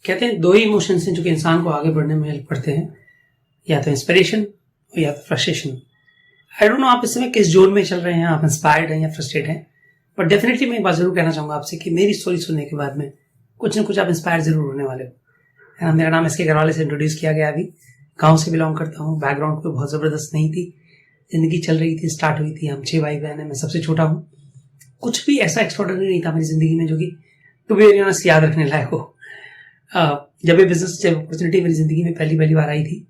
कहते हैं दो ही इमोशंस हैं जो कि इंसान को आगे बढ़ने में हेल्प करते हैं, या तो इंस्पिरेशन और या तो फ्रस्ट्रेशन। आई डोंट नो आप इस समय किस जोन में चल रहे हैं, आप इंस्पायर्ड हैं या फ्रस्ट्रेट हैं, बट डेफिनेटली मैं एक बात जरूर कहना चाहूंगा आपसे कि मेरी स्टोरी सुनने के बाद में कुछ ना कुछ आप इंस्पायर जरूर होने वाले हो। मेरा नाम इसके घरवाले से इंट्रोड्यूस किया गया, अभी गाँव से बिलोंग करता हूँ, बैकग्राउंड कोई बहुत ज़बरदस्त नहीं थी, जिंदगी चल रही थी, स्टार्ट हुई थी, हम 6 भाई बहन हैं, मैं सबसे छोटा हूँ। कुछ भी ऐसा एक्स्ट्राऑर्डिनरी नहीं था मेरी जिंदगी में जो कि टू बी वेरी ऑनेस्ट याद रखने लायक हो। जब ये बिजनेस अपॉर्चुनिटी मेरी जिंदगी में पहली बार आई थी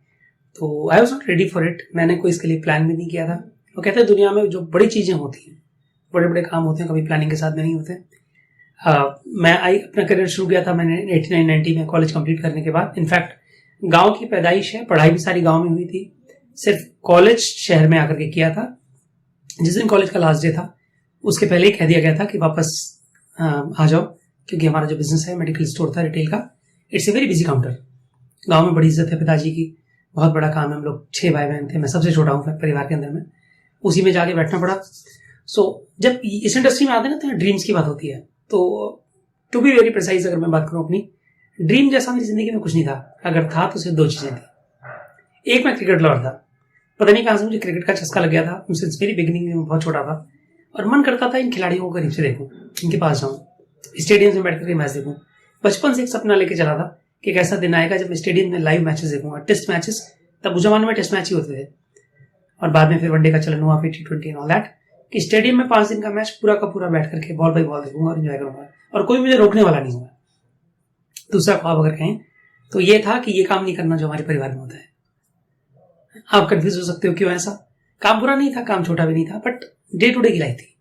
तो I was not ready for it. मैंने कोई इसके लिए प्लान भी नहीं किया था। वो कहते हैं दुनिया में जो बड़ी चीजें होती हैं, बड़े बड़े काम होते हैं, कभी प्लानिंग के साथ में नहीं होते। मैं अपना करियर शुरू किया था मैंने 89-90 में कॉलेज कंप्लीट करने के बाद। इनफैक्ट गांव की पैदाइश है, पढ़ाई भी सारी गांव में हुई थी, सिर्फ कॉलेज शहर में आकर के किया था। जिस दिन कॉलेज का लास्ट डे था उसके पहले ही कह दिया गया था कि वापस आ जाओ, क्योंकि हमारा जो बिजनेस है मेडिकल स्टोर था रिटेल का, it's a very busy counter. गांव में बड़ी इज्जत है पिताजी की, बहुत बड़ा काम है। हम लोग 6 भाई बहन थे, मैं सबसे छोटा हूँ परिवार के अंदर में, उसी में जाके बैठना पड़ा। सो जब इस इंडस्ट्री में आते हैं ना तो ड्रीम्स की बात होती है। तो टू बी वेरी प्रिसाइज अगर मैं बात करूँ अपनी, ड्रीम जैसा मेरी जिंदगी में कुछ नहीं था। अगर था तो सिर्फ 2 चीजें थी। एक, मैं क्रिकेट लवर था, पता नहीं कहां से मुझे क्रिकेट का चस्का लग गया था। सिंस मेरी बिगिनिंग में बहुत छोटा था और मन करता था इन खिलाड़ियों को करीब से देखूं, इनके पास जाऊं, स्टेडियम में बैठ करके मैच देखूं। बचपन से एक सपना लेके चला था कि एक ऐसा दिन आएगा जब मैं स्टेडियम में लाइव मैचेस देखूंगा, टेस्ट मैचेस। तब उस जमाने में टेस्ट मैच ही होते थे और बाद में फिर वनडे का चलन हुआ, फिर T20 एंड ऑल दैट, कि स्टेडियम में 5 दिन का मैच पूरा का पूरा बैठ करके बॉल बाई बॉल देखूंगा और एंजॉय करूंगा और कोई मुझे रोकने वाला नहीं होगा। दूसरा ख्वाब अगर कहें तो ये था कि ये काम नहीं करना जो हमारे परिवार में होता है। आप कंफ्यूज हो सकते हो क्यों ऐसा। काम बुरा नहीं था, काम छोटा भी नहीं था, बट डे टू डे की लाइफ थी,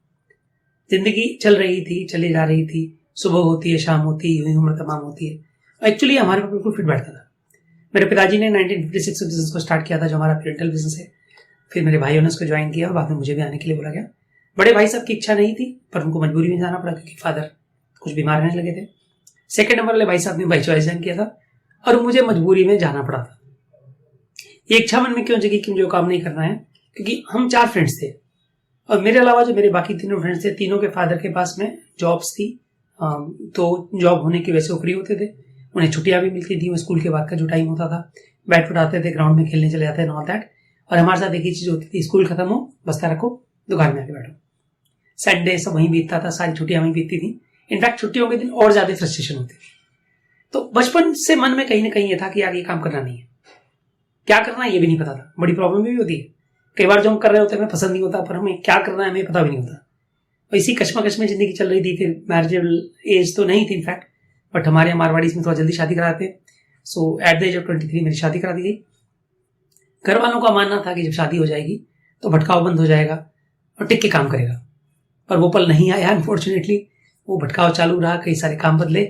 जिंदगी चल रही थी, चली जा रही थी, सुबह होती है, शाम होती है, यूं ही उम्र तमाम होती है। एक्चुअली हमारे को बिल्कुल फिट बैठता था। मेरे पिताजी ने 1956 से बिजनेस को स्टार्ट किया था, जो हमारा पेरेंटल बिजनेस है। फिर मेरे भाइयों ने उसको ज्वाइन किया और बाद में मुझे भी आने के लिए बोला गया। बड़े भाई साहब की इच्छा नहीं थी पर उनको मजबूरी में जाना पड़ा क्योंकि फादर कुछ बीमार रहने लगे थे। सेकेंड नंबर वाले भाई साहब ने बाई चॉइस ज्वाइन किया था और मुझे मजबूरी में जाना पड़ा था। ये इच्छा मन में क्यों जगी कि मुझे काम नहीं करना है, क्योंकि हम 4 फ्रेंड्स थे और मेरे अलावा जो मेरे बाकी 3 फ्रेंड्स थे, तीनों के फादर के पास में जॉब्स थी। तो जॉब होने की वजह से वो फ्री होते थे, उन्हें छुट्टियां भी मिलती थी। स्कूल के बाद का जो टाइम होता था, बैट उठाते थे, ग्राउंड में खेलने चले जाते थे, ऑल दैट। और हमारे साथ एक ही चीज होती थी, स्कूल खत्म हो, बस्ता रखो, दुकान में आके बैठो। संडे सब वहीं बीतता था, सारी छुट्टियां वहीं बीतती थी। इनफैक्ट छुट्टियों के दिन और ज्यादा फ्रस्ट्रेशन होती थी। तो बचपन से मन में कहीं ना कहीं ये था कि यार ये काम करना नहीं है, क्या करना है ये भी नहीं पता था। बड़ी प्रॉब्लम भी होती है, कई बार जो हम कर रहे होते हैं हमें पसंद नहीं होता, पर हमें क्या करना है हमें पता भी नहीं होता। और इसी कश्मकश में जिंदगी चल रही थी। फिर मैरिजेबल एज तो नहीं थी इनफैक्ट, बट हमारे मारवाड़ी इसमें थोड़ा जल्दी शादी कराते। सो एट द एज ऑफ 23 मेरी शादी करा दी गई। घर वालों का मानना था कि जब शादी हो जाएगी तो भटकाव बंद हो जाएगा और टिक के काम करेगा, पर वो पल नहीं आया अनफॉर्चुनेटली। वो भटकाव चालू रहा, कई सारे काम बदले।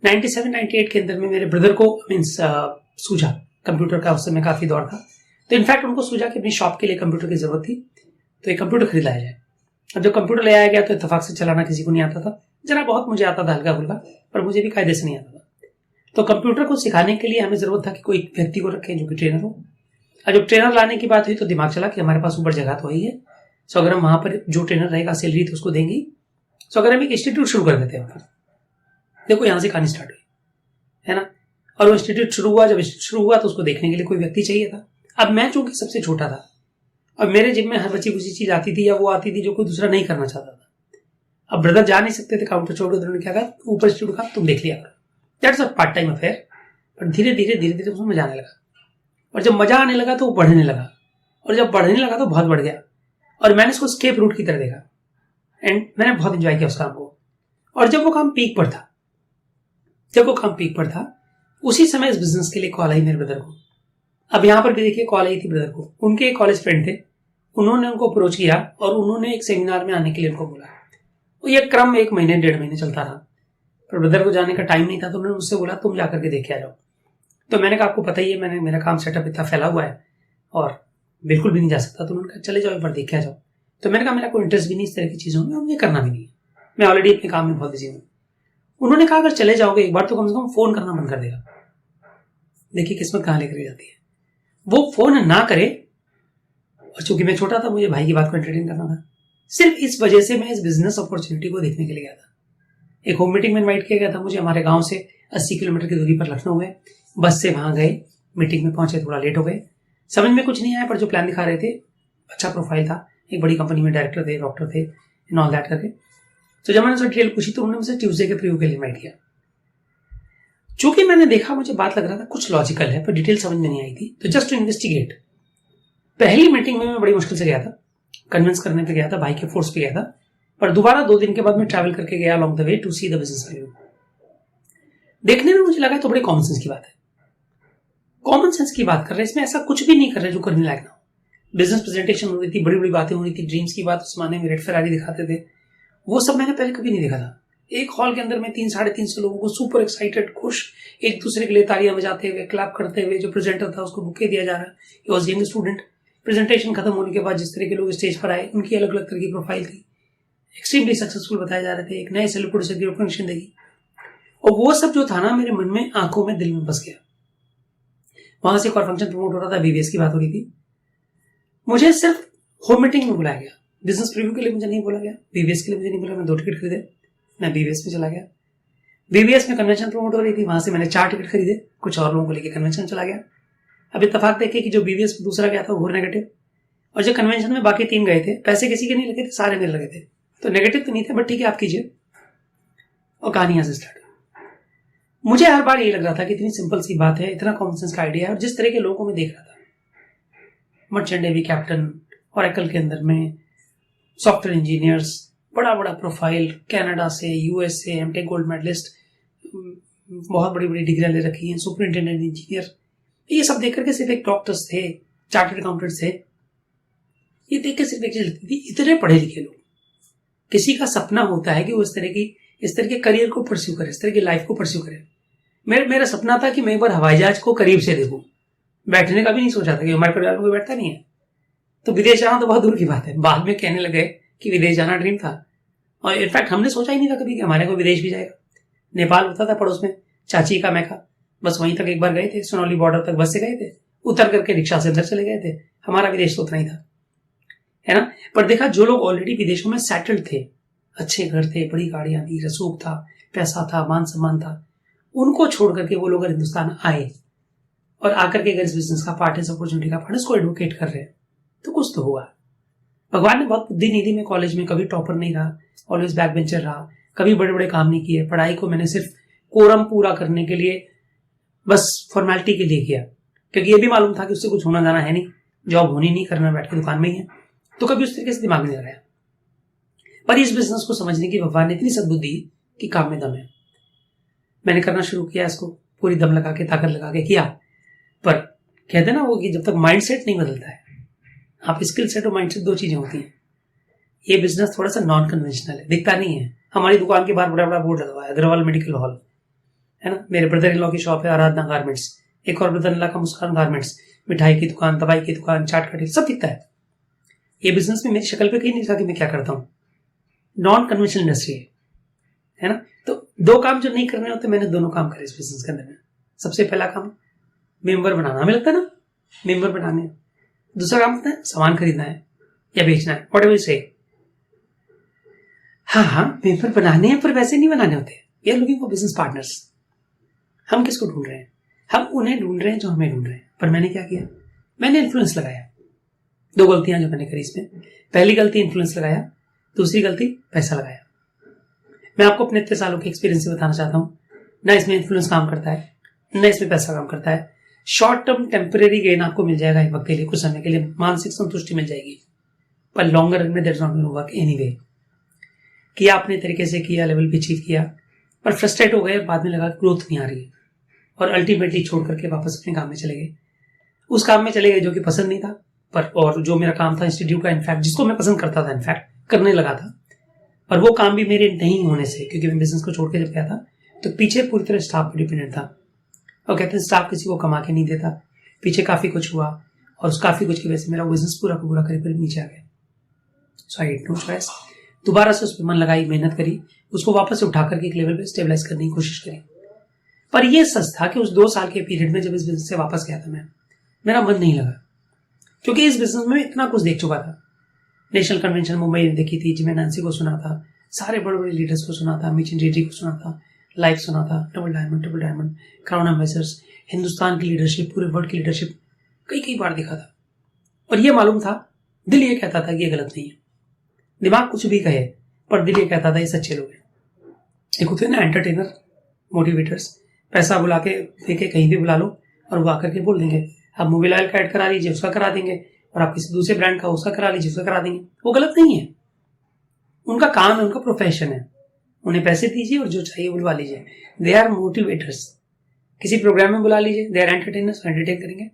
97-98 के अंदर में मेरे ब्रदर को सूझा, कंप्यूटर का उस समय काफी दौर था, तो इनफैक्ट उनको सूझा कि अपनी शॉप के लिए कंप्यूटर की जरूरत थी, तो एक कंप्यूटर खरीद लाया जाए। अब जब कंप्यूटर ले आया गया तो इत्तेफाक से चलाना किसी को नहीं आता था, जरा बहुत मुझे आता था हल्का फुल्का, पर मुझे भी कायदे से नहीं आता था। तो कंप्यूटर को सिखाने के लिए हमें जरूरत था कि कोई व्यक्ति को रखें जो कि ट्रेनर हो। और जब ट्रेनर लाने की बात हुई तो दिमाग चला कि हमारे पास ऊपर जगह तो ही है, सो अगर हम वहां पर जो ट्रेनर रहेगा सैलरी तो उसको देंगे, सो अगर हम एक इंस्टीट्यूट शुरू कर देते हैं। देखो यहां से कहानी स्टार्ट हुई है ना। और वो इंस्टीट्यूट शुरू हुआ, जब इंस्टीट्यूट शुरू हुआ तो उसको देखने के लिए कोई व्यक्ति चाहिए था। अब मैं चूंकि सबसे छोटा था और मेरे जिम में हर बच्ची कुछ चीज आती थी या वो आती थी जो कोई दूसरा नहीं करना चाहता था। अब ब्रदर जा नहीं सकते थे, काउंटर छोड़, उन्होंने क्या कहा, ऊपर इंस्टीट्यूट का तुम देख लिया करो, that's a part time affair. पर धीरे धीरे उसमें मजा आने लगा, और जब मजा आने लगा तो वो बढ़ने लगा, और जब बढ़ने लगा तो बहुत बढ़ गया, और मैंने इसको स्केप रूट की तरह देखा एंड मैंने बहुत एंजॉय किया उस काम को। और जब वो काम पीक पर था उसी समय इस बिजनेस के लिए कॉल आई मेरे ब्रदर को। अब यहां पर भी देखिए कॉल आई थी ब्रदर को, उनके एक कॉलेज फ्रेंड थे, उन्होंने उनको अप्रोच किया और उन्होंने एक सेमिनार में आने के लिए उनको बोला। तो ये क्रम 1 महीने 1.5 महीने चलता रहा, पर ब्रदर को जाने का टाइम नहीं था, तो उन्होंने मुझसे बोला तुम जाकर के देख के आ जाओ। तो मैंने कहा आपको पता ही है मेरा काम सेटअप इतना फैला हुआ है और बिल्कुल भी नहीं जा सकता। तो उन्होंने कहा चले जाओ एक बार देख के आ जाओ। तो मैंने कहा मेरा कोई इंटरेस्ट भी नहीं इस तरह की चीजों में और मुझे करना भी नहीं है, मैं ऑलरेडी अपने काम में बहुत बिजी हूँ। उन्होंने कहा अगर चले जाओगे एक बार तो कम से कम फोन करना बंद कर देगा। देखिए किस्मत कहां लेकर जाती है। वो फोन ना करे, और चूंकि मैं छोटा था मुझे भाई की बात को एंटरटेन करना था, सिर्फ इस वजह से मैं इस बिजनेस अपॉर्चुनिटी को देखने के लिए गया था। एक होम मीटिंग में इनवाइट किया गया था मुझे हमारे गांव से 80 किलोमीटर की दूरी पर लखनऊ है। बस से वहां गए, मीटिंग में पहुंचे, थोड़ा लेट हो गए, समझ में कुछ नहीं आया, पर जो प्लान दिखा रहे थे अच्छा प्रोफाइल था, एक बड़ी कंपनी में डायरेक्टर थे, डॉक्टर थे, इन ऑल दैट करके। तो जब मैंने उससे डिटेल पूछी तो उन्होंने मुझसे ट्यूसडे के प्रीव्यू के लिए इनवाइट किया। चूंकि मैंने देखा, मुझे बात लग रहा था कुछ लॉजिकल है, पर डिटेल समझ में नहीं आई थी, तो जस्ट टू इन्वेस्टिगेट पहली मीटिंग में मैं बड़ी मुश्किल से गया था, कन्विंस करने पे गया था, भाई के फोर्स पे गया था, पर दोबारा 2 दिन के बाद मैं ट्रैवल करके गया along the way to see the business review. देखने में मुझे लगा तो बड़े कॉमन सेंस की बात है, कॉमन सेंस की बात कर रहे हैं, इसमें ऐसा कुछ भी नहीं कर रहे जो करने लायक ना हो। बिजनेस प्रेजेंटेशन हो रही थी, बड़ी बड़ी बातें हो रही थी, ड्रीम्स की बात, उस जमाने में रेड फेरारी दिखाते थे, वो सब मैंने पहले कभी नहीं देखा था। एक हॉल के अंदर में 300-350 लोगों को सुपर एक्साइटेड, खुश, एक दूसरे के लिए तालियां बजाते हुए, क्लैप करते हुए, जो प्रेजेंटर था उसको बुके दिया जा रहा है, he was young student. Presentation खत्म होने के बाद जिस तरह के लोग स्टेज पर आए, उनकी अलग अलग तरह की प्रोफाइल थी, एक्सट्रीमली सक्सेसफुल बताए जा रहे थे, एक नए सेलिब्रिटी से रिकॉग्निशन देगी, और वो सब जो था ना मेरे मन में, आंखों में, दिल में बस गया। वहां से एक और फंक्शन प्रमोट हो रहा था, बीबीएस की बात हो रही थी, मुझे सिर्फ होम मीटिंग में बुलाया गया, बिजनेस प्रीव्यू के लिए मुझे नहीं बोला गया, बीबीएस के लिए मुझे नहीं बोला। मैं 2 टिकट खरीदे, मैं बीबीएस में चला गया। बीबीएस में कन्वेंशन प्रमोट हो रही थी, वहां से मैंने 4 टिकट खरीदे, कुछ और लोगों को लेकर कन्वेंशन चला गया। अब इत्तेफाक देखे कि जो बीबीएस में दूसरा गया था वो घोर नेगेटिव, और जो कन्वेंशन में बाकी 3 गए थे, पैसे किसी के नहीं लगे थे, सारे मेरे लगे थे, तो नेगेटिव तो नहीं थे, बट ठीक है आप कीजिए। और कहानी यहां से स्टार्ट। मुझे हर बार ये लग रहा था कि इतनी सिंपल सी बात है, इतना कॉमन सेंस का आइडिया है, और जिस तरह के लोगों को मैं देख रहा था, मर्चेंट नेवी कैप्टन, ओरेकल के अंदर में सॉफ्टवेयर इंजीनियर्स, बड़ा बड़ा प्रोफाइल, कनाडा से, यूएस से, एमटेक गोल्ड मेडलिस्ट, बहुत बड़ी बड़ी डिग्रियां ले रखी हैं, सुपरिंटेंडेंट इंजीनियर, ये सब देख करके सिर्फ एक डॉक्टर्स थे, चार्टर्ड अकाउंटेंट्स थे, ये देख के सिर्फ एक चीज लगती थी, इतने पढ़े लिखे लोग। किसी का सपना होता है कि वो इस तरह के करियर को परस्यू करे, इस तरह की लाइफ को परस्यू करे। मेरा सपना था कि मैं एक बार हवाई जहाज को करीब से देखूं, बैठने का भी नहीं सोचा था, कि हमारे परिवार में कोई बैठता नहीं है, तो विदेश जाना तो बहुत दूर की बात है। बाद में कहने लगे कि विदेश जाना ड्रीम था, और इनफैक्ट हमने सोचा ही नहीं था कभी कि हमारे को विदेश भी जाएगा। नेपाल होता था पड़ोस में, चाची का मैका, बस वहीं तक एक बार गए थे, सोनौली बॉर्डर तक बस से गए थे, उतर करके रिक्शा से अंदर चले गए थे। हमारा विदेश तो उतना ही था, है ना। पर देखा, जो लोग ऑलरेडी विदेशों में सेटल्ड थे, अच्छे घर थे, बड़ी गाड़ियां थी, रसूख था, पैसा था, मान सम्मान था, उनको छोड़ करके वो लोग हिंदुस्तान आए, और आकर के अगर इस बिजनेस का पार्ट है, इस अपॉर्चुनिटी का पार्ट है, इसको एडवोकेट कर रहे हैं, तो कुछ तो हुआ। भगवान ने बहुत बुद्धि नहीं दी। मैं कॉलेज में कभी टॉपर नहीं रहा, ऑलवेज बैक बेंचर रहा, कभी बड़े बड़े काम नहीं किए। पढ़ाई को मैंने सिर्फ कोरम पूरा करने के लिए, बस फॉर्मेलिटी के लिए किया, क्योंकि ये भी मालूम था कि उससे कुछ होना जाना है नहीं, जॉब होनी नहीं, करना बैठ के दुकान में ही है, तो कभी उस तरीके से दिमाग में नहीं लगाया। पर इस बिजनेस को समझने की भगवान ने इतनी सद्बुद्धि कि काम में दम है। मैंने करना शुरू किया, इसको पूरी दम लगा के, ताकत लगा के किया। पर कहते ना वो कि जब तक माइंडसेट नहीं बदलता है, आप स्किल सेट और माइंडसेट 2 चीजें होती हैं। ये बिजनेस थोड़ा सा नॉन कन्वेंशनल है, दिखता नहीं है। हमारी दुकान के बाहर बड़ा बड़ा बोर्ड लगा हुआ है, अग्रवाल मेडिकल हॉल, है ना। मेरे ब्रदर इन लॉ की शॉप है आराधना गारमेंट्स, एक और ब्रदर इन लॉ का मुस्कान गारमेंट्स, मिठाई की दुकान, दवाई की दुकान, चाट कटी, सब दिखता है। ये बिजनेस में मेरी शक्ल पे कहीं नहीं लिखा कि मैं क्या करता हूँ। नॉन कन्वेंशनल इंडस्ट्री है ना। तो 2 काम जो नहीं करने होते, मैंने दोनों काम करे इस बिजनेस के अंदर में। सबसे पहला काम मेंबर बनाना, हमें लगता है ना मेंबर बनाने। दूसरा काम होता है सामान खरीदना है या बेचना है, व्हाटएवर यू से। हाँ, मेंबर बनाने हैं, पर वैसे नहीं बनाने होते। We are looking for business partners. हम किसको ढूंढ रहे हैं? हम उन्हें ढूंढ रहे हैं जो हमें ढूंढ रहे हैं। पर मैंने क्या किया, मैंने इन्फ्लुएंस लगाया। 2 गलतियां जो मैंने करी इसमें, पहली गलती इन्फ्लुएंस लगाया, दूसरी गलती पैसा लगाया। मैं आपको अपने इतने सालों के एक्सपीरियंस से बताना चाहता हूं, ना इसमें इन्फ्लुएंस काम करता है, ना इसमें पैसा काम करता है। शॉर्ट टर्म टेम्परेरी गेन आपको मिल जाएगा, एक वक्त के लिए, कुछ समय के लिए मानसिक संतुष्टि मिल जाएगी, पर लॉन्गर रन में that's not going to work anyway. किया अपने तरीके से, किया, लेवल पे अचीव किया, पर फ्रस्ट्रेट हो गए, बाद में लगा ग्रोथ नहीं आ रही है, और अल्टीमेटली छोड़ करके वापस अपने काम में चले गए। उस काम में चले गए जो कि पसंद नहीं था, पर और जो मेरा काम था इंस्टीट्यूट का, इनफैक्ट जिसको मैं पसंद करता था, इनफैक्ट करने लगा था, पर वो काम भी मेरे नहीं होने से, क्योंकि मैं बिजनेस को छोड़ के जब गया था तो पीछे पूरी तरह स्टाफ पर डिपेंडेंट था। और कहते हैं स्टाफ किसी को कमा के नहीं देता। पीछे काफी कुछ हुआ, और उस काफी कुछ की वजह से मेरा बिजनेस पूरा का पूरा करीब नीचे आ गया। सो आई हैड नो चॉइस। दोबारा से उस पर मन लगाई, मेहनत करी, उसको वापस से उठा करके एक लेवल पे स्टेबलाइज करने की कोशिश करी। पर यह सच था कि उस 2 साल के पीरियड में जब इस बिजनेस से वापस गया था मैं, मेरा मन नहीं लगा, क्योंकि इस बिजनेस में इतना कुछ देख चुका था। नेशनल कन्वेंशन मुंबई में देखी थी, जिमें नांसी को सुना था, सारे बड़े बड़े लीडर्स को सुना था, मिशन रेड्डी को सुना था, लाइफ सुना था, double diamond, crown ambassadors, Hindustan की लीडरशिप, पूरे वर्ल्ड की लीडरशिप कई बार देखा था। और ये मालूम था, दिल ये कहता था कि ये गलत नहीं है। दिमाग कुछ भी कहे पर दिल ये कहता था ये सच्चे लोग हैं। एक होते हैं ना एंटरटेनर, मोटिवेटर्स, पैसा बुला के देके कहीं भी बुला लो और वो आकर के बोल देंगे आप मोबाइल ऑयल का ऐड करा लीजिए, उसका करा देंगे, और आप किसी दूसरे ब्रांड का उसका करा लीजिए, उसका करा देंगे। वो गलत नहीं है, उनका काम है, उनका प्रोफेशन है। उन्हें पैसे दीजिए और जो चाहिए बुलवा लीजिए। They are motivators. किसी प्रोग्राम में बुला लीजिए, दे आर एंटरटेनर्स, एंटरटेन करेंगे।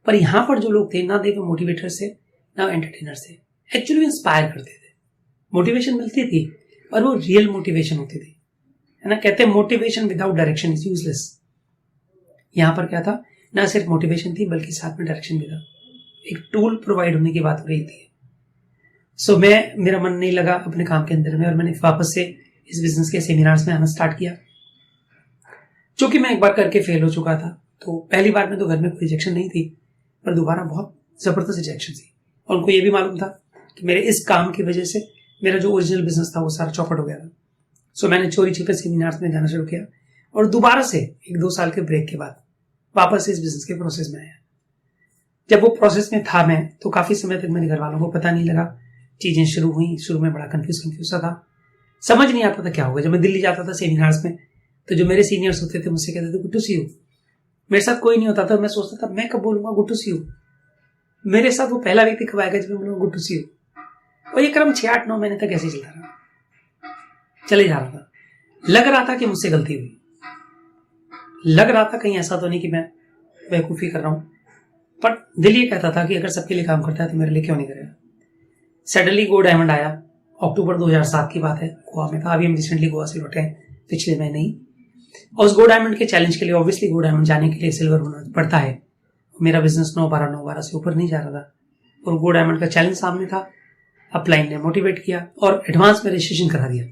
पर यहां पर जो लोग थे ना, दे वो मोटिवेटर्स थे ना एंटरटेनर्स थे, एक्चुअली इंस्पायर करते थे। मोटिवेशन मिलती थी और वो रियल मोटिवेशन होती थी, है ना। कहते हैं motivation without direction is useless. यहां पर क्या था, ना सिर्फ मोटिवेशन थी बल्कि साथ में डायरेक्शन भी था। एक टूल प्रोवाइड होने की बात हो रही थी। सो मेरा मन नहीं लगा अपने काम के अंदर में और मैंने वापस से इस बिजनेस के सेमिनार्स में आना स्टार्ट किया। चूंकि मैं एक बार करके फेल हो चुका था, तो पहली बार में तो घर में कोई रिजेक्शन नहीं थी, पर दोबारा बहुत जबरदस्त रिजेक्शन थी। और उनको ये भी मालूम था कि मेरे इस काम की वजह से मेरा जो ओरिजिनल बिजनेस था वो सारा चौपट हो गया था। सो मैंने चोरी छिपे सेमिनार्स में जाना शुरू किया और दोबारा से 1-2 साल के ब्रेक के बाद वापस से इस बिजनेस के प्रोसेस में आया। जब वो प्रोसेस में था मैं, तो काफी समय तक मेरे घर वालों को पता नहीं लगा। चीजें शुरू हुई, शुरू में बड़ा कंफ्यूज सा था, समझ नहीं आता था क्या होगा। जब मैं दिल्ली जाता था सेमिनार्स में, तो जो मेरे सीनियर्स होते थे मुझसे कहते थे गुड टू सी यू। मेरे साथ कोई नहीं होता था, मैं सोचता था मैं कब बोलूंगा गुड टू सी यू, मेरे साथ वो पहला व्यक्ति कब आएगा जब मैं बोलूंगा गुड टू सी यू। और ये क्रम 6-8-9 महीने तक ऐसे चलता रहा, चले जा रहा था। लग रहा था कि मुझसे गलती हुई, लग रहा था कहीं ऐसा तो नहीं कि मैं बेवकूफी कर रहा हूं, पर दिल ये कहता था कि अगर सबके लिए काम करता है तो मेरे लिए क्यों नहीं करेगा। सडनली गो डायमंड आया, अक्टूबर 2007 की बात है, गोवा में था। अभी हम रिसेंटली गोवा से लौटे हैं, पिछले महीने ही। और उस गो डायमंड के चैलेंज के लिए, ऑब्वियसली गो डायमंड जाने के लिए सिल्वर होना पड़ता है। मेरा बिजनेस 9-12 से ऊपर नहीं जा रहा था और गो डायमंड का चैलेंज सामने था। अपलाइन ने मोटिवेट किया और एडवांस में रजिस्ट्रेशन करा दिया।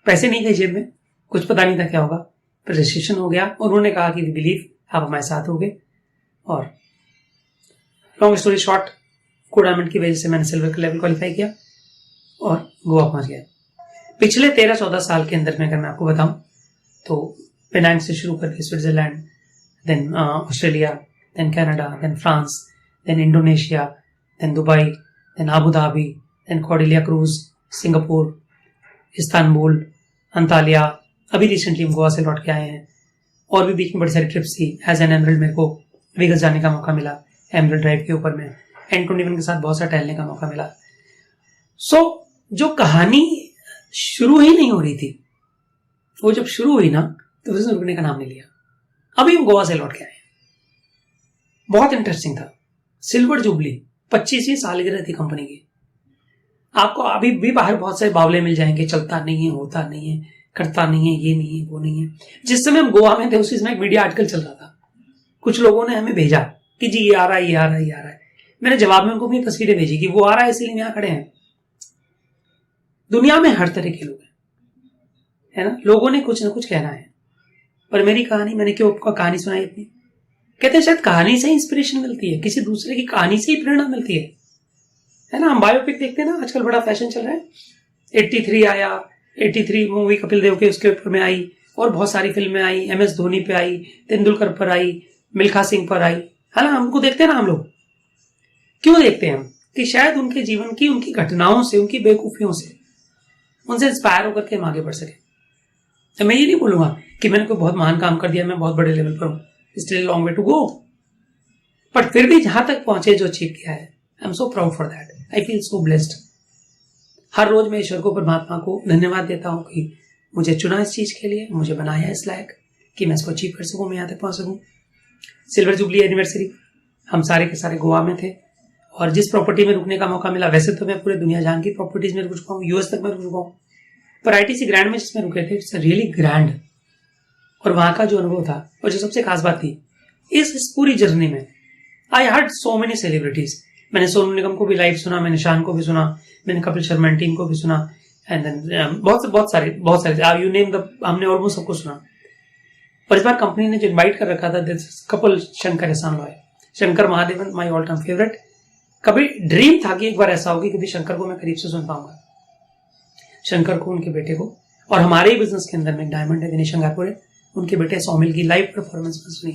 पैसे नहीं थे जेब में, कुछ पता नहीं था क्या होगा, पर रजिस्ट्रेशन हो गया और उन्होंने कहा कि वी बिलीव आप हमारे साथ होगे। और लॉन्ग स्टोरी शॉर्ट, गो डायमंड की वजह से मैंने सिल्वर का लेवल क्वालिफाई किया और गोवा पहुंच गया। पिछले 13-14 साल के अंदर में अगर मैं आपको बताऊं तो पेनांग से शुरू करके Switzerland, then Australia, then Canada, then France, then Indonesia, then Dubai, then Abu Dhabi, then Cordelia cruise, Singapore, Istanbul, Antalya. अभी रिसेंटली हम गोवा से लौट के आए हैं। और भी बीच में बड़ी सारी ट्रिप्स थी। एज एन एमरल्ड मेरे को वेगस जाने का मौका मिला, एमरल्ड ड्राइव के ऊपर में N21 के साथ बहुत सारा टहलने का मौका मिला। सो जो कहानी शुरू ही नहीं हो रही थी, वो जब शुरू हुई ना तो उसने रुकने का नाम नहीं लिया। अभी हम गोवा से लौट के आए, बहुत इंटरेस्टिंग था। सिल्वर जुबली 25वीं सालगिरह थी कंपनी की। आपको अभी भी बाहर बहुत सारे बावले मिल जाएंगे, चलता नहीं है, होता नहीं है, करता नहीं है, ये नहीं है, वो नहीं है। जिस समय हम गोवा में थे उसी समय एक मीडिया आर्टिकल चल रहा था। कुछ लोगों ने हमें भेजा कि जी ये आ रहा है, ये आ रहा है, ये आ रहा है। मैंने जवाब में उनको अपनी तस्वीरें भेजी कि वो आ रहा है इसलिए यहाँ खड़े हैं। दुनिया में हर तरह के लोग हैं, है ना। लोगों ने कुछ ना कुछ कहना है, पर मेरी कहानी, मैंने क्यों आपको कहानी सुनाई इतनी? कहते हैं शायद कहानी से ही इंस्पिरेशन मिलती है, किसी दूसरे की कहानी से ही प्रेरणा मिलती है ना। हम बायोपिक देखते हैं ना, आजकल बड़ा फैशन चल रहा है। 83 आया, 83 मूवी कपिल देव के उसके ऊपर में आई, और बहुत सारी फिल्में आई, MS धोनी पे आई, तेंदुलकर पर आई, मिल्खा सिंह पर आई, है ना। हमको देखते हैं ना हम लोग, क्यों देखते हैं हम? कि शायद उनके जीवन की, उनकी घटनाओं से, उनकी बेवकूफियों से, उनसे इंस्पायर होकर के हम आगे बढ़ सके। तो मैं ये नहीं बोलूंगा कि मैंने कोई बहुत महान काम कर दिया, मैं बहुत बड़े लेवल पर हूं, still long way to go, but फिर भी जहां तक पहुंचे, जो अचीव किया है, I am so proud for that. I feel so blessed. हर रोज मैं ईश्वर को, परमात्मा को धन्यवाद देता हूं कि मुझे चुना इस चीज के लिए, मुझे बनाया इस लायक कि मैं इसको अचीव कर सकूं, मैं यहां तक पहुंच सकूं। सिल्वर जुबली एनिवर्सरी, हम सारे के सारे गोवा में थे और जिस प्रॉपर्टी में रुकने का मौका मिला, वैसे तो मैं पूरे दुनिया जान की प्रॉपर्टीज में रुक चुका हूँ, US तक मैं रुक चुका हूँ, पर ITC ग्रैंड में जिसमें रुके थे, इट्स रियली ग्रैंड। और वहां का जो अनुभव था, और जो सबसे खास बात थी इस पूरी जर्नी में, I heard so many celebrities. मैंने सोनू निगम को भी लाइव सुना, मैंने शान को भी सुना, मैंने कपिल शर्मा टीम को भी सुना, एंड देन बहुत सारे यू नेम द, हमने ऑलमोस्ट सबको सुना। पर इस बार कंपनी ने जो इन्वाइट कर रखा था, कपिल शंकर एहसान Loy, Shankar Mahadevan, my all time favourite. कभी ड्रीम था कि एक बार ऐसा होगी कि शंकर को मैं करीब से सुन पाऊंगा, शंकर को, उनके बेटे को। और हमारे ही बिजनेस के अंदर में एक डायमंड है, दिनेश अंगारपुर है, उनके बेटे सौमिल की लाइव परफॉर्मेंस में सुनी।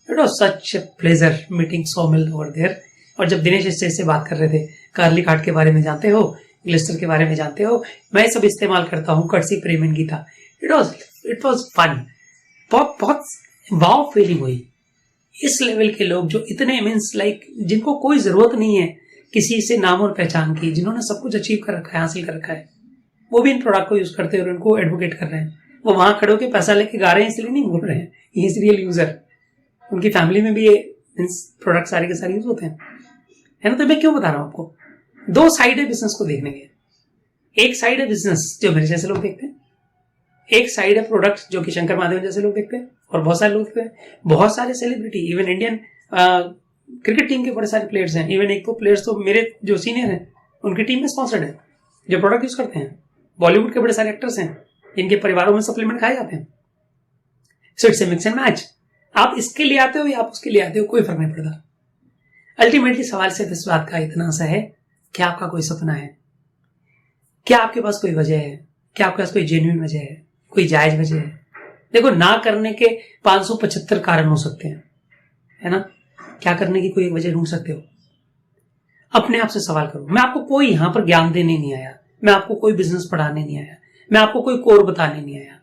It was such a pleasure meeting Saumil over there. और जब दिनेश स्टेज से बात कर रहे थे, कार्ली कार्ड के बारे में जानते हो, ग्लिस्टर के बारे में जानते हो, मैं सब इस्तेमाल करता हूँ, कर्सी Prem and Geeta. It was fun. बहुत वाव फीलिंग हुई। इस लेवल के लोग जो इतने मीन्स लाइक जिनको कोई जरूरत नहीं है किसी से नाम और पहचान की, जिन्होंने सब कुछ अचीव कर रखा है, हासिल कर रखा है, वो भी इन प्रोडक्ट को यूज करते हैं और उनको एडवोकेट कर रहे हैं। वो वहां खड़े होकर पैसा लेके गा रहे हैं इसलिए नहीं बोल रहे हैं, ही इज रियल यूजर। उनकी फैमिली में भी ये प्रोडक्ट सारे के सारे यूज होते हैं, है ना। तो मैं क्यों बता रहा हूं आपको, दो साइड है बिजनेस को देखने के। एक साइड है बिजनेस जो मेरे जैसे लोग देखते हैं, एक साइड है प्रोडक्ट जो कि शंकर महादेव जैसे लोग देखते हैं, और बहुत सारे लोग देखते हैं, बहुत सारे celebrity, even Indian cricket team के बड़े सारे प्लेयर्स हैं। इवन एक तो प्लेयर्स तो मेरे जो सीनियर हैं उनकी टीम में स्पॉन्सर्ड है, जो प्रोडक्ट यूज करते हैं। बॉलीवुड के बड़े सारे एक्टर्स हैं जिनके परिवारों में सप्लीमेंट खाए जाते हैं। So it's a mix and match. आप इसके लिए आते हो या आप उसके लिए आते हो, कोई फर्क नहीं पड़ता। अल्टीमेटली सवाल सिर्फ इस बात का इतना सा है, क्या आपका कोई सपना है? क्या आपके पास कोई वजह है? क्या आपके पास कोई जेन्युइन वजह है, कोई जायज वजह है? देखो, ना करने के 575 कारण हो सकते हैं, है ना। क्या करने की कोई एक वजह ढूंढ सकते हो? अपने आप से सवाल करो। मैं आपको कोई यहां पर ज्ञान देने नहीं आया, मैं आपको कोई बिजनेस पढ़ाने नहीं आया, मैं आपको कोई कोर बताने नहीं आया।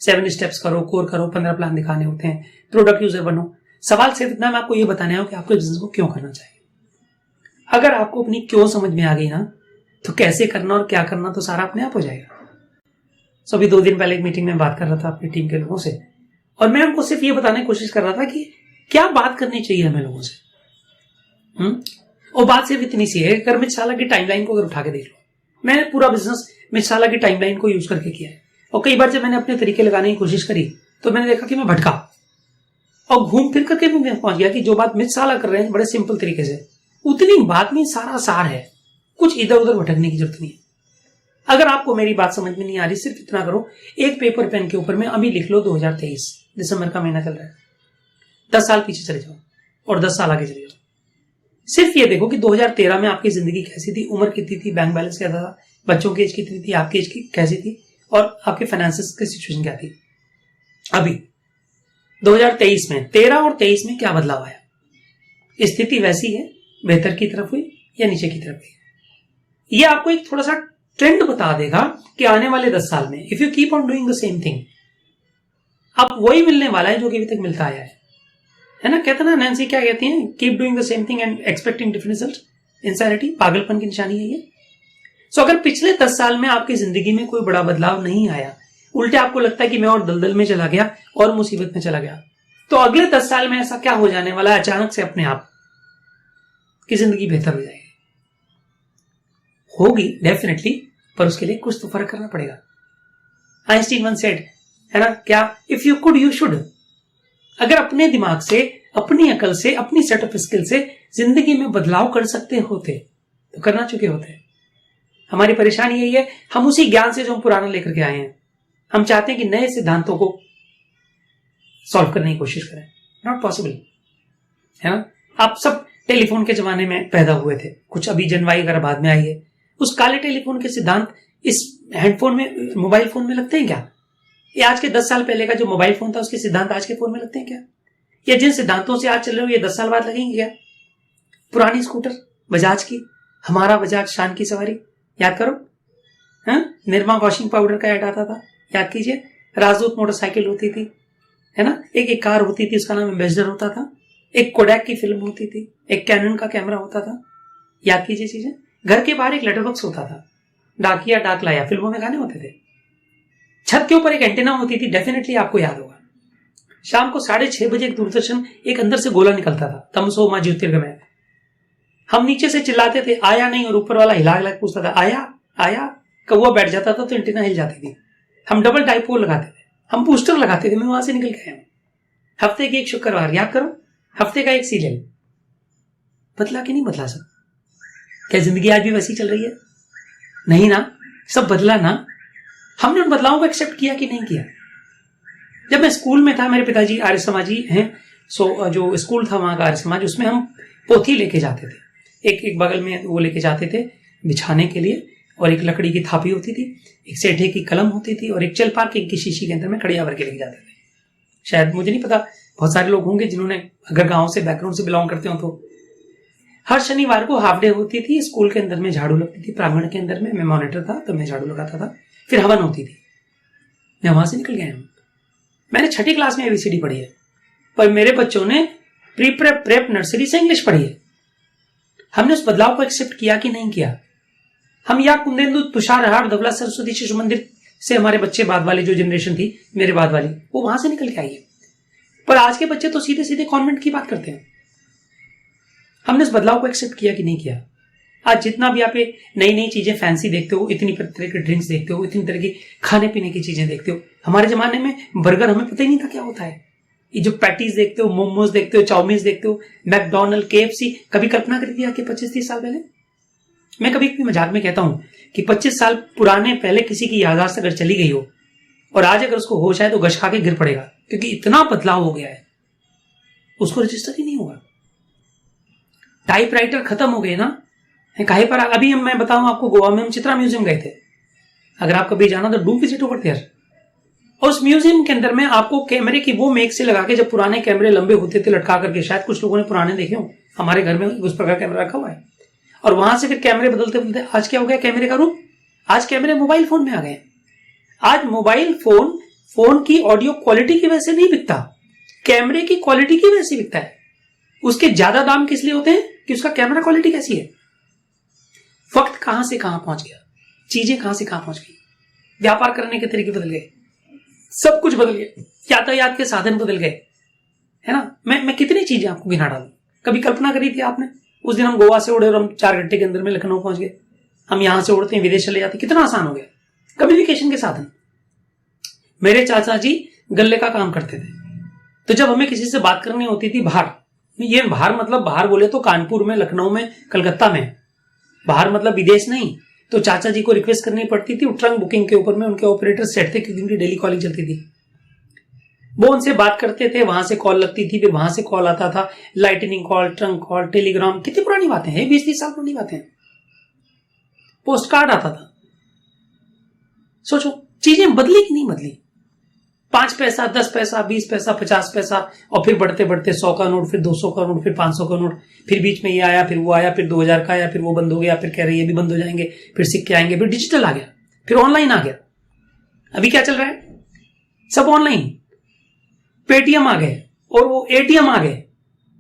7 स्टेप्स करो, कोर करो, 15 प्लान दिखाने होते हैं, प्रोडक्ट यूजर बनो। सवाल सिर्फ इतना, मैं आपको ये बताने आया हूं कि आपको बिजनेस को क्यों करना चाहिए। अगर आपको अपनी क्यों समझ में आ गई ना, तो कैसे करना और क्या करना तो सारा अपने आप हो जाएगा। सो अभी 2 दिन पहले एक मीटिंग में बात कर रहा था अपनी टीम के लोगों से, और मैं उनको सिर्फ ये बताने की कोशिश कर रहा था कि क्या बात करनी चाहिए हमें लोगों से। और बात सिर्फ इतनी सी है, अगर अमित शाह की टाइमलाइन को अगर उठा के देख लो, मैंने पूरा बिजनेस अमित शाह की टाइमलाइन को यूज करके किया है। और कई बार जब मैंने अपने तरीके लगाने की कोशिश करी तो मैंने देखा कि मैं भटका, और घूम फिर करके मैं पहुंच गया कि जो बात अमित शाह कर रहे हैं बड़े सिंपल तरीके से, उतनी बात में सारा सार है, कुछ इधर उधर भटकने की जरूरत नहीं है। अगर आपको मेरी बात समझ में नहीं आ रही, सिर्फ इतना करो, एक पेपर पेन के ऊपर में अभी लिख लो 2023 दिसंबर का महीना चल रहा है। 10 साल पीछे चले जाओ और 10 साल आगे चले जाओ। सिर्फ ये देखो कि 2013 में आपकी जिंदगी कैसी थी, उम्र कितनी थी, बैंक बैलेंस क्या था, बच्चों की एज कितनी थी, आपकी एज की कैसी थी, और आपके फाइनेंसिस की सिचुएशन क्या थी। अभी 2023 में, 13 और 23 में क्या बदलाव आया? स्थिति वैसी है, बेहतर की तरफ हुई या नीचे की तरफ हुई? ये आपको एक थोड़ा सा ट्रेंड बता देगा कि आने वाले 10 साल में if you keep on doing the same thing, आप वही मिलने वाला है जो कि अभी तक मिलता आया है ना। कहते ना नैन्सी क्या कहती हैं, keep doing the same thing and expecting different result, insanity, पागलपन की निशानी है ये। सो अगर पिछले 10 साल में आपकी जिंदगी में कोई बड़ा बदलाव नहीं आया, उल्टे आपको लगता है कि मैं और दलदल में चला गया और मुसीबत में चला गया, तो अगले 10 साल में ऐसा क्या हो जाने वाला है अचानक से अपने आप की जिंदगी बेहतर हो जाएगी? होगी डेफिनेटली, पर उसके लिए कुछ तो फर्क करना पड़ेगा। आइंस्टीन वंस सेड, है ना, क्या if you could you should. अगर अपने दिमाग से, अपनी अकल से, अपनी सेट ऑफ स्किल से जिंदगी में बदलाव कर सकते होते तो करना चुके होते। हमारी परेशानी यही है, हम उसी ज्ञान से जो हम पुराना लेकर के आए हैं, हम चाहते हैं कि नए सिद्धांतों को सॉल्व करने की कोशिश करें। नॉट पॉसिबल, है ना। आप सब टेलीफोन के जमाने में पैदा हुए थे, कुछ अभी जनवाई अगर बाद में आई है। उस काले टेलीफोन के सिद्धांत इस हैंडफोन में, मोबाइल फोन में लगते हैं क्या? ये आज के 10 साल पहले का जो मोबाइल फोन था उसके सिद्धांत आज के फोन में लगते हैं क्या? या जिन सिद्धांतों से आज चल रहे हो ये 10 साल बाद लगेंगे क्या? पुरानी स्कूटर बजाज की, हमारा बजाज शान की सवारी, याद करो, निरमा वॉशिंग पाउडर का ऐड आता था, याद कीजिए। राजदूत मोटरसाइकिल होती थी, है ना, एक कार होती थी, उसका नाम एम्बेसडर होता था। एक कोडैक की फिल्म होती थी, एक कैनन का कैमरा होता था, याद कीजिए चीजें। घर के बाहर एक लेटर बॉक्स होता था, डाकिया डाक लाया, फिल्मों में गाने होते थे। छत के ऊपर एक एंटीना होती थी, डेफिनेटली आपको याद होगा। शाम को 6:30 बजे एक दूरदर्शन, एक अंदर से गोला निकलता था, तमसो मां ज्योतिर्गमय। हम नीचे से चिल्लाते थे आया नहीं, और ऊपर वाला हिला हिला पूछता था आया आया। कौवा बैठ जाता था तो एंटीना हिल जाती थी। हम डबल डाइपोल लगाते थे, हम बूस्टर लगाते थे। मैं वहां से निकल के आया हूं। हफ्ते के एक शुक्रवार, याद करो, हफ्ते का एक सीरियल। बदला कि नहीं बदला सब? क्या जिंदगी आज भी वैसी चल रही है? नहीं ना, सब बदला ना। हमने उन बदलावों को एक्सेप्ट किया कि नहीं किया? जब मैं स्कूल में था, मेरे पिताजी आर्य समाजी हैं, सो जो स्कूल था वहां का आर्य समाज, उसमें हम पोथी लेके जाते थे। एक बगल में वो लेके जाते थे बिछाने के लिए, और एक लकड़ी की थापी होती थी, एक सेठे की कलम होती थी और एक चल पार्किंग की शीशी के अंदर में कड़िया भर के लेके जाते थे। शायद मुझे नहीं पता, बहुत सारे लोग होंगे जिन्होंने अगर गांव से बैकग्राउंड से बिलोंग करते हो तो। हर शनिवार को हाफ डे होती थी, स्कूल के अंदर में झाड़ू लगती थी, प्रांगण के अंदर में मैं मॉनिटर था तो मैं झाड़ू लगाता था, फिर हवन होती थी। मैं वहां से निकल गया हूं। मैंने 6ठी क्लास में एबीसीडी पढ़ी है, पर मेरे बच्चों ने प्री प्रेप प्रेप नर्सरी से इंग्लिश पढ़ी है। हमने उस बदलाव को एक्सेप्ट किया कि नहीं किया? हम या कुंदेंदु तुषार हार धवला सरस्वती शिशु मंदिर से हमारे बच्चे बाद वाली जो जनरेशन थी मेरे बाद वाली, वो वहां से निकल के आई है। पर आज के बच्चे तो सीधे सीधे कॉन्वेंट की बात करते हैं। हमने इस बदलाव को एक्सेप्ट किया कि नहीं किया? आज जितना भी आप नई नई चीजें फैंसी देखते हो, इतनी तरह के ड्रिंक्स देखते हो, इतनी तरह की खाने पीने की चीजें देखते हो, हमारे जमाने में बर्गर हमें पता ही नहीं था क्या होता है। ये जो पैटीज देखते हो, मोमोज देखते हो, चाउमीन देखते हो, मैकडोनल्ड, KFC, कभी कल्पना कर दिया कि 25-30 साल पहले? मैं कभी कभी मजाक में कहता हूं कि 25 साल पुराने पहले किसी की याददाश्त अगर चली गई हो और आज अगर उसको होश आए तो गश खा के गिर पड़ेगा, क्योंकि इतना बदलाव हो गया है, उसको रजिस्टर ही नहीं होगा। टाइपराइटर खत्म हो गए ना, काहे पर? अभी मैं बताऊं आपको, गोवा में हम चित्रा म्यूजियम गए थे। अगर आप कभी जाना तो डू विजिट ओवर देयर। और उस म्यूजियम के अंदर में आपको कैमरे की वो मेक से लगा के, जब पुराने कैमरे लंबे होते थे लटका करके, शायद कुछ लोगों ने पुराने देखे हो, हमारे घर में उस प्रकार कैमरा रखा हुआ है। और वहां से फिर कैमरे बदलते बदलते आज क्या हो गया कैमरे का रूप? आज कैमरे मोबाइल फोन में आ गए। आज मोबाइल फोन की ऑडियो क्वालिटी की वजह से नहीं बिकता, कैमरे की क्वालिटी की वजह से बिकता है। उसके ज्यादा दाम किस लिए होते हैं? कि उसका कैमरा क्वालिटी कैसी है। वक्त कहां से कहां पहुंच गया, चीजें कहां से कहां पहुंच गई, व्यापार करने के तरीके बदल गए, सब कुछ बदल गया, यातायात के साधन बदल गए, है ना। मैं कितनी चीजें आपको गिना डालूं। कभी कल्पना करी थी आपने? उस दिन हम गोवा से उड़े और हम 4 घंटे के अंदर में लखनऊ पहुंच गए। हम यहां से उड़ते हैं विदेश चले जाते, कितना आसान हो गया। कम्युनिकेशन के साधन। मेरे चाचा जी गल्ले का काम करते थे, तो जब हमें किसी से बात करनी होती थी बाहर, ये बाहर मतलब बाहर बोले तो कानपुर में, लखनऊ में, कलकत्ता में, बाहर मतलब विदेश नहीं, तो चाचा जी को रिक्वेस्ट करनी पड़ती थी। ट्रंक बुकिंग के ऊपर में उनके ऑपरेटर सेट थे, क्योंकि उनकी डेली कॉलिंग चलती थी। वो उनसे बात करते थे, वहां से कॉल लगती थी, फिर वहां से कॉल आता था, lightning call, trunk call, Telegram, कितनी पुरानी बातें हैं, 20-30 साल पुरानी बातें हैं। पोस्ट कार्ड आता था। सोचो चीजें बदली कि नहीं बदली। 5 पैसा, 10 पैसा, 20 पैसा, 50 पैसा, और फिर बढ़ते बढ़ते 100 का नोट, फिर 200 का नोट, फिर 500 का नोट, फिर बीच में ये आया, फिर वो आया, फिर 2000 का आया, फिर वो बंद हो गया, फिर कह रहे ये भी बंद हो जाएंगे, फिर सिक्के आएंगे, फिर डिजिटल आ गया, फिर ऑनलाइन आ गया। अभी क्या चल रहा है? सब ऑनलाइन। पेटीएम आ गए और वो ATM आ गए।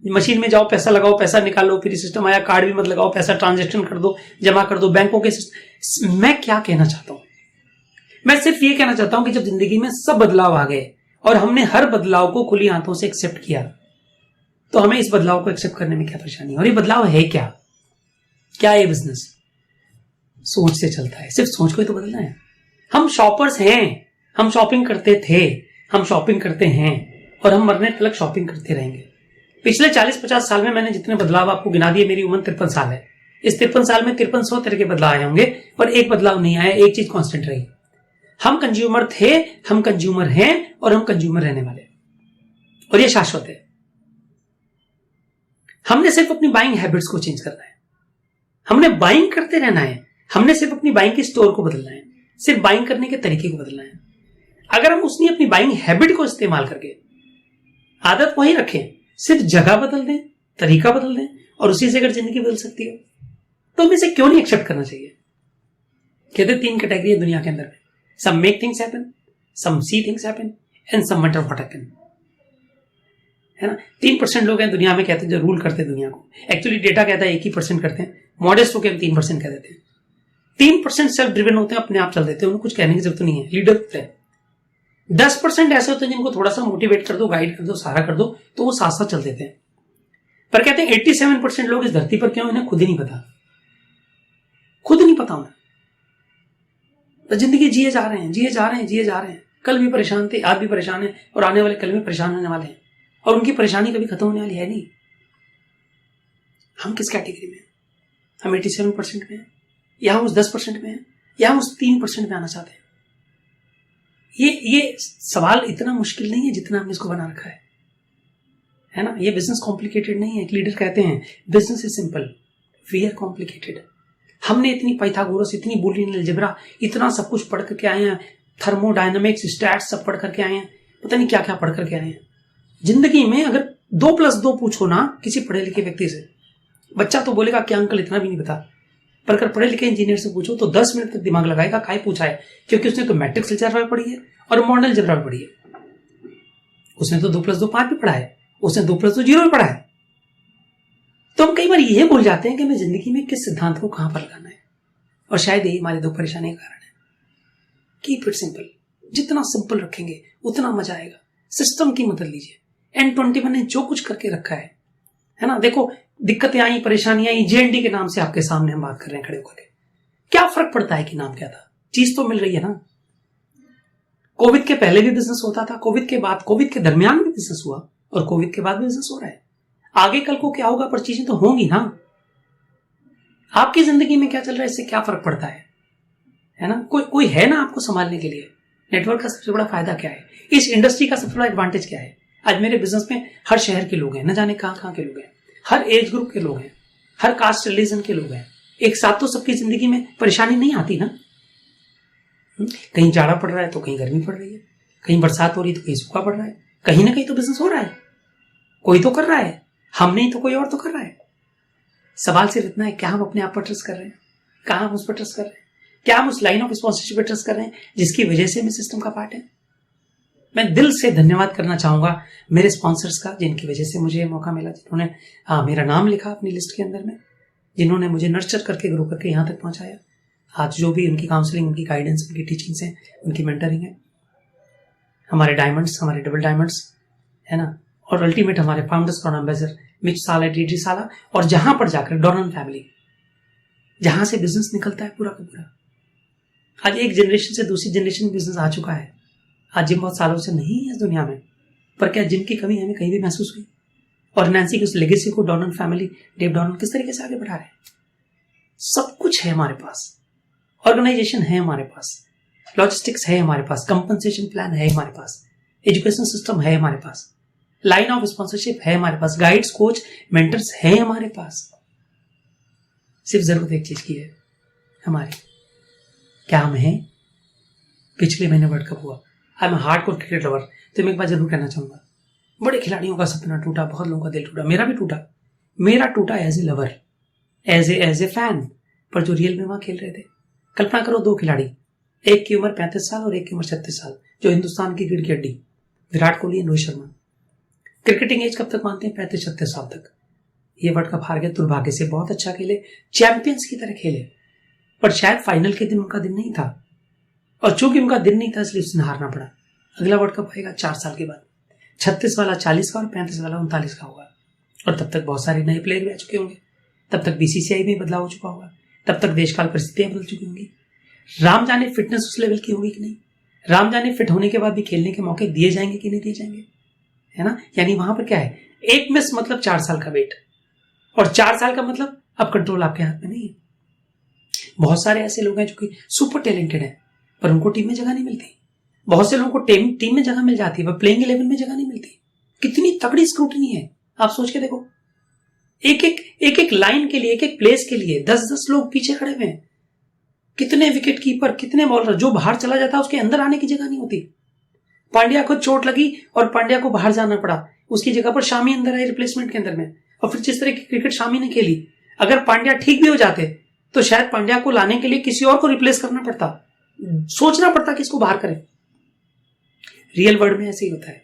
मशीन में जाओ, पैसा लगाओ, पैसा निकालो, फिर सिस्टम आया, कार्ड भी मत लगाओ, पैसा ट्रांजेक्शन कर दो, जमा कर दो, बैंकों के सिस्टम। मैं क्या कहना चाहता हूं? मैं सिर्फ ये कहना चाहता हूं कि जब जिंदगी में सब बदलाव आ गए और हमने हर बदलाव को खुली हाथों से एक्सेप्ट किया, तो हमें इस बदलाव को एक्सेप्ट करने में क्या परेशानी है? और ये बदलाव है क्या? क्या ये बिजनेस? सोच से चलता है, सिर्फ सोच को ही तो बदलना है। हम शॉपर्स हैं, हम शॉपिंग करते थे, हम शॉपिंग करते हैं और हम मरने तक शॉपिंग करते रहेंगे। पिछले 40-50 साल में मैंने जितने बदलाव आपको गिना दिए, मेरी उम्र 53 साल है। इस 53 साल में 5300 तरह के बदलाव आए होंगे, पर एक बदलाव नहीं आया, एक चीज कांस्टेंट रही। हम कंज्यूमर थे, हम कंज्यूमर हैं और हम कंज्यूमर रहने वाले, और ये शाश्वत है। हमने सिर्फ अपनी बाइंग हैबिट्स को चेंज करना है, हमने बाइंग करते रहना है, हमने सिर्फ अपनी बाइंग की स्टोर को बदलना है, सिर्फ बाइंग करने के तरीके को बदलना है। अगर हम उसने अपनी बाइंग हैबिट को इस्तेमाल करके आदत वही रखें, सिर्फ जगह बदल दें, तरीका बदल दें, और उसी से अगर जिंदगी बदल सकती है, तो हमें इसे क्यों नहीं एक्सेप्ट करना चाहिए? कहते 3 कैटेगरी है दुनिया के अंदर में। Some make things happen, some see things happen, and some matter what happen. है ना। 3% लोग हैं दुनिया में कहते हैं जो रूल करते हैं दुनिया को। एक्चुअली डेटा कहता है 1% करते हैं, मॉडेस्ट होकर हम 3% कह देते हैं। 3% सेल्फ ड्रिवन होते हैं, अपने आप चल देते हैं, उनको कुछ कहने की जरूरत नहीं है, लीडर होते हैं। 10% ऐसे होते हैं जिनको थोड़ा सा मोटिवेट कर दो, गाइड कर दो, सहारा कर दो, तो वो साथ साथ चल देते हैं। पर कहते हैं 87% लोग इस धरती पर क्यों, इन्हें खुद ही नहीं पता, खुद नहीं पता उन्हें। तो जिंदगी जिए जा रहे हैं, जिए जा रहे हैं, जिए जा रहे हैं। कल भी परेशान थे, आज भी परेशान है, और आने वाले कल में परेशान होने वाले हैं, और उनकी परेशानी कभी खत्म होने वाली है नहीं। हम किस कैटेगरी में हैं? हम 87% में हैं, या हम उस 10% में हैं, या हम उस 3% में आना चाहते हैं? ये सवाल इतना मुश्किल नहीं है जितना हमने इसको बना रखा है ना। ये बिजनेस कॉम्प्लिकेटेड नहीं है। एक लीडर कहते हैं business is simple, we are complicated. हमने इतनी पाइथागोरस, इतनी बूलियन अलजेब्रा, इतना सब कुछ पढ़ करके आए हैं, थर्मोडायनामिक्स, स्टैट्स सब पढ़ करके आए हैं, पता नहीं क्या क्या पढ़ करके आए हैं। जिंदगी में अगर 2+2 पूछो ना किसी पढ़े लिखे व्यक्ति से, बच्चा तो बोलेगा कि अंकल इतना भी नहीं पता, पर अगर पढ़े लिखे इंजीनियर से पूछो तो 10 मिनट तक दिमाग लगाएगा, काहे पूछा है, क्योंकि उसने तो मैट्रिक्स अलजेब्रा पढ़ी है और मॉडल अलजेब्रा पढ़ी है। उसने तो 2+2 5 भी पढ़ा है, उसने 2+2 0 भी पढ़ा है। तो हम कई बार ये भूल जाते हैं कि हमें जिंदगी में किस सिद्धांत को कहां पर लगाना है, और शायद यही हमारे दुख परेशानी का कारण है। कीप इट सिंपल, जितना सिंपल रखेंगे उतना मजा आएगा। सिस्टम की मदद लीजिए। N21 ने जो कुछ करके रखा है ना, देखो दिक्कतें आई, परेशानियां आई, JNT के नाम से आपके सामने हम बात कर रहे हैं खड़े होकर, क्या फर्क पड़ता है कि नाम क्या था, चीज तो मिल रही है ना। कोविड के पहले भी बिजनेस होता था, कोविड के बाद, कोविड के दरमियान भी बिजनेस हुआ, और कोविड के बाद भी बिजनेस हो रहा है। आगे कल को क्या होगा, पर चीजें तो होंगी ना। आपकी जिंदगी में क्या चल रहा है, इससे क्या फर्क पड़ता है ना। कोई है ना आपको संभालने के लिए। नेटवर्क का सबसे बड़ा फायदा क्या है, इस इंडस्ट्री का सबसे बड़ा एडवांटेज क्या है। आज मेरे बिजनेस में हर शहर के लोग हैं, न जाने कहां के लोग हैं, हर एज ग्रुप के लोग हैं, हर कास्ट रिलीजन के लोग हैं। एक साथ तो सबकी जिंदगी में परेशानी नहीं आती ना। कहीं जाड़ा पड़ रहा है तो कहीं गर्मी पड़ रही है, कहीं बरसात हो रही है तो कहीं सूखा पड़ रहा है, कहीं ना कहीं तो बिजनेस हो रहा है, कोई तो कर रहा है, हम नहीं तो कोई और तो कर रहा है। सवाल सिर्फ इतना है, क्या हम अपने आप पर ट्रस्ट कर रहे हैं, कहां हम उस पर ट्रस्ट कर रहे हैं, क्या हम उस लाइन ऑफ स्पॉन्सरशिप पर ट्रस्ट कर रहे हैं जिसकी वजह से हम सिस्टम का पार्ट है। मैं दिल से धन्यवाद करना चाहूंगा मेरे स्पॉन्सर्स का, जिनकी वजह से मुझे मौका मिला, जिन्होंने मेरा नाम लिखा अपनी लिस्ट के अंदर में, जिन्होंने मुझे नर्चर करके ग्रो करके यहाँ तक पहुंचाया। आज जो भी उनकी काउंसलिंग, उनकी गाइडेंस, उनकी टीचिंग्स है, उनकी मेंटरिंग है, हमारे डायमंड्स, हमारे डबल डायमंड्स है ना, और अल्टीमेट हमारे फाउंडर्स का एम्बेसडर मिच साला, डीडी साला, और जहां पर जाकर डॉनन फैमिली, जहां से बिजनेस निकलता है पूरा का पूरा। आज एक जनरेशन से दूसरी जनरेशन में बिजनेस आ चुका है। आज जिम बहुत सालों से नहीं है इस दुनिया में, पर क्या जिम की कमी हमें कहीं भी महसूस हुई। और नैन्सी की उस लेगेसी को डॉनन फैमिली, डेव डॉनन किस तरीके से आगे बढ़ा रहे हैं। सब कुछ है हमारे पास, ऑर्गेनाइजेशन है हमारे पास, लॉजिस्टिक्स है हमारे पास, कंपनसेशन प्लान है हमारे पास, एजुकेशन सिस्टम है हमारे पास, लाइन ऑफ स्पॉन्सरशिप है हमारे पास, गाइड्स, कोच, मेंटर्स है हमारे पास। सिर्फ जरूरत एक चीज की है हमारी, क्या हम हैं। पिछले महीने वर्ल्ड कप हुआ, I am hardcore cricket lover, तो मैं एक बार जरूर कहना चाहूंगा, बड़े खिलाड़ियों का सपना टूटा, बहुत लोगों का दिल टूटा, मेरा भी टूटा। मेरा टूटा as a lover, as a fan, पर जो रियल में वहां खेल रहे थे। कल्पना करो, 2 खिलाड़ी, एक की उम्र 35 साल और एक की उम्र 36 साल, जो हिंदुस्तान की क्रिकेट की हड्डी, विराट कोहली और रोहित शर्मा। क्रिकेटिंग एज कब तक मानते हैं, 35-36 साल तक। ये वर्ल्ड कप हार गए दुर्भाग्य से, बहुत अच्छा खेले, चैंपियंस की तरह खेले, पर शायद फाइनल के दिन उनका दिन नहीं था, और चूंकि उनका दिन नहीं था इसलिए उसने हारना पड़ा। अगला वर्ल्ड कप आएगा 4 साल के बाद, 36 वाला 40 का और 35 वाला 39 का होगा, और तब तक बहुत सारे नए प्लेयर भी आ चुके होंगे, तब तक BCCI में बदलाव हो चुका होगा, तब तक देशकाल परिस्थितियां बदल चुकी होंगी। राम जाने फिटनेस उस लेवल की होगी कि नहीं, राम जाने फिट होने के बाद भी खेलने के मौके दिए जाएंगे कि नहीं दिए जाएंगे, है ना। यानी वहां पर क्या है, एक मिस मतलब 4 साल का वेट, और 4 साल का मतलब अब कंट्रोल आपके हाथ में नहीं है। बहुत सारे ऐसे लोग हैं जो कि सुपर टैलेंटेड हैं, पर उनको टीम में जगह नहीं मिलती। बहुत से लोगों को टीम में जगह मिल जाती है, पर प्लेइंग 11 में जगह नहीं मिलती। कितनी तगड़ी स्क्रूटनी है, आप सोच के देखो। एक एक लाइन के लिए, एक एक प्लेस के लिए 10-10 लोग पीछे खड़े हुए हैं। कितने विकेट कीपर, कितने बॉलर, जो बाहर चला जाता है उसके अंदर आने की जगह नहीं होती। पांड्या को चोट लगी और पांड्या को बाहर जाना पड़ा, उसकी जगह पर शामी अंदर आए रिप्लेसमेंट के अंदर में, और फिर जिस तरह की क्रिकेट शामी ने खेली, अगर पांड्या ठीक भी हो जाते तो शायद पांड्या को लाने के लिए किसी और को रिप्लेस करना पड़ता, सोचना पड़ता कि इसको बाहर करें। रियल वर्ल्ड में ऐसे ही होता है,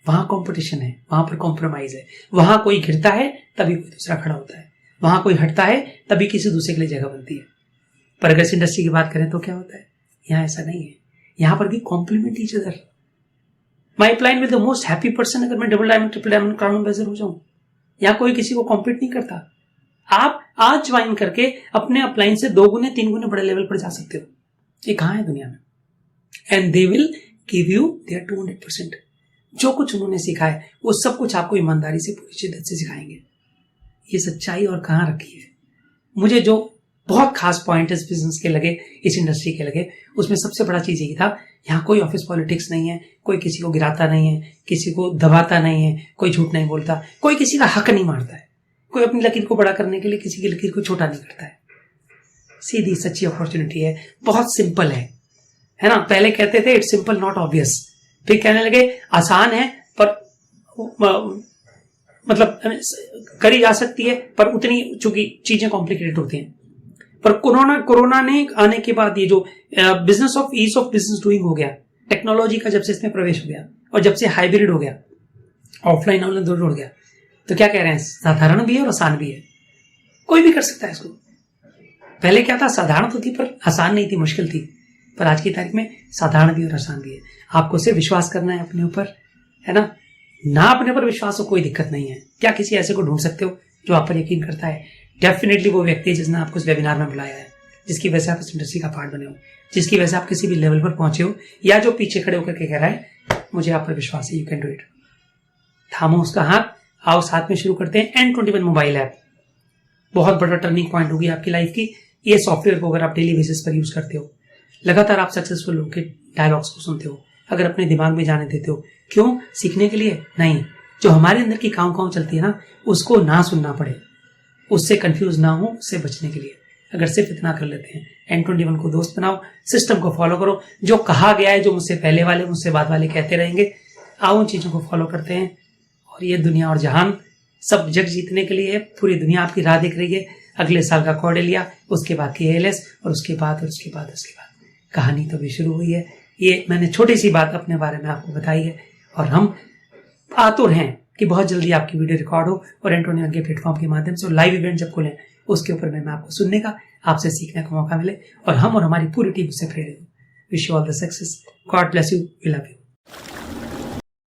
वहां कंपटीशन है, वहां पर कॉम्प्रोमाइज है, वहां कोई गिरता है तभी कोई दूसरा खड़ा होता है, वहां कोई हटता है तभी किसी दूसरे के लिए जगह बनती है। पर अगर इस इंडस्ट्री की बात करें तो क्या होता है, यहां ऐसा नहीं है। यहां पर भी compliment each other. My upline with the most happy person, अगर मैं double diamond, triple diamond, crown ambassador हो जाऊं, यहां कोई किसी को कॉम्पीट नहीं करता। आप आज ज्वाइन करके अपने अपलाइन से 2 गुने 3 गुने बड़े लेवल पर जा सकते हो। ये कहां है दुनिया में, and they will give you their 200%। जो कुछ उन्होंने सीखा है वो सब कुछ आपको ईमानदारी से, पूरी शिद्दत से सिखाएंगे। ये सच्चाई और कहां रखी है। मुझे जो बहुत खास पॉइंट इस बिजनेस के लगे, इस इंडस्ट्री के लगे, उसमें सबसे बड़ा चीज यही था, यहाँ कोई ऑफिस पॉलिटिक्स नहीं है, कोई किसी को गिराता नहीं है, किसी को दबाता नहीं है, कोई झूठ नहीं बोलता, कोई किसी का हक नहीं मारता है, कोई अपनी लकीर को बड़ा करने के लिए किसी की लकीर को छोटा नहीं करता है। सीधी सच्ची अपॉर्चुनिटी है, बहुत सिंपल है ना। पहले कहते थे इट्स सिंपल नॉट ऑब्वियस, फिर कहने लगे आसान है पर मतलब करी जा सकती है, पर उतनी चूंकि चीजें कॉम्प्लिकेटेड होती हैं। पर कोरोना ने आने के बाद ये जो business of ease of business doing हो गया, टेक्नोलॉजी का जब से इसमें प्रवेश हो गया और जब से हाइब्रिड हो गया, ऑफलाइन ऑनलाइन दोनों जुड़ गया, तो क्या कह रहे हैं, साधारण भी है और आसान भी है, कोई भी कर सकता है इसको। पहले क्या था, साधारण तो थी पर आसान नहीं थी, मुश्किल थी, पर आज की तारीख में साधारण भी और आसान भी है। आपको सिर्फ विश्वास करना है अपने ऊपर, है ना अपने ऊपर विश्वास हो कोई दिक्कत नहीं है। क्या किसी ऐसे को ढूंढ सकते हो जो आप पर यकीन करता है? डेफिनेटली वो व्यक्ति है जिसने आपको इस वेबिनार में बुलाया है, जिसकी वजह से आप इस इंडस्ट्री का पार्ट बने हो, जिसकी वजह से आप किसी भी लेवल पर पहुंचे हो, या जो पीछे खड़े होकर के कह रहा है मुझे आप पर विश्वास है, यू कैन डू इट। थामो उसका हाथ, आओ साथ में शुरू करते हैं N21 मोबाइल ऐप। बहुत बड़ा टर्निंग पॉइंट होगी आपकी लाइफ की। ये सॉफ्टवेयर को अगर आप डेली बेसिस पर यूज करते हो, लगातार आप सक्सेसफुल लोगों के डायलॉग्स को सुनते हो, अगर अपने दिमाग में जाने देते हो, क्यों? सीखने के लिए नहीं, जो हमारे अंदर की काव चलती है ना, उसको ना सुनना पड़े, उससे कंफ्यूज ना हो, उससे बचने के लिए अगर सिर्फ इतना कर लेते हैं। N21 को दोस्त बनाओ, सिस्टम को फॉलो करो, जो कहा गया है, जो मुझसे पहले वाले मुझसे बाद वाले कहते रहेंगे, आओ उन चीजों को फॉलो करते हैं। और ये दुनिया और जहान सब जग जीतने के लिए है। पूरी दुनिया आपकी राह देख रही है। अगले साल का कॉर्डेलिया, उसके बाद की ALS, और उसके बाद कहानी तो भी शुरू हुई है। ये मैंने छोटी सी बात अपने बारे में आपको बताई है, और हम आतुर हैं कि बहुत जल्दी आपकी वीडियो रिकॉर्ड हो और N21 के प्लेटफॉर्म के माध्यम से लाइव इवेंट जब खोलें, उसके ऊपर में आपको सुनने का, आपसे सीखने का मौका मिले, और हम और हमारी पूरी टीम से प्रेरित हो। Wish you all the success. God bless you, we love you.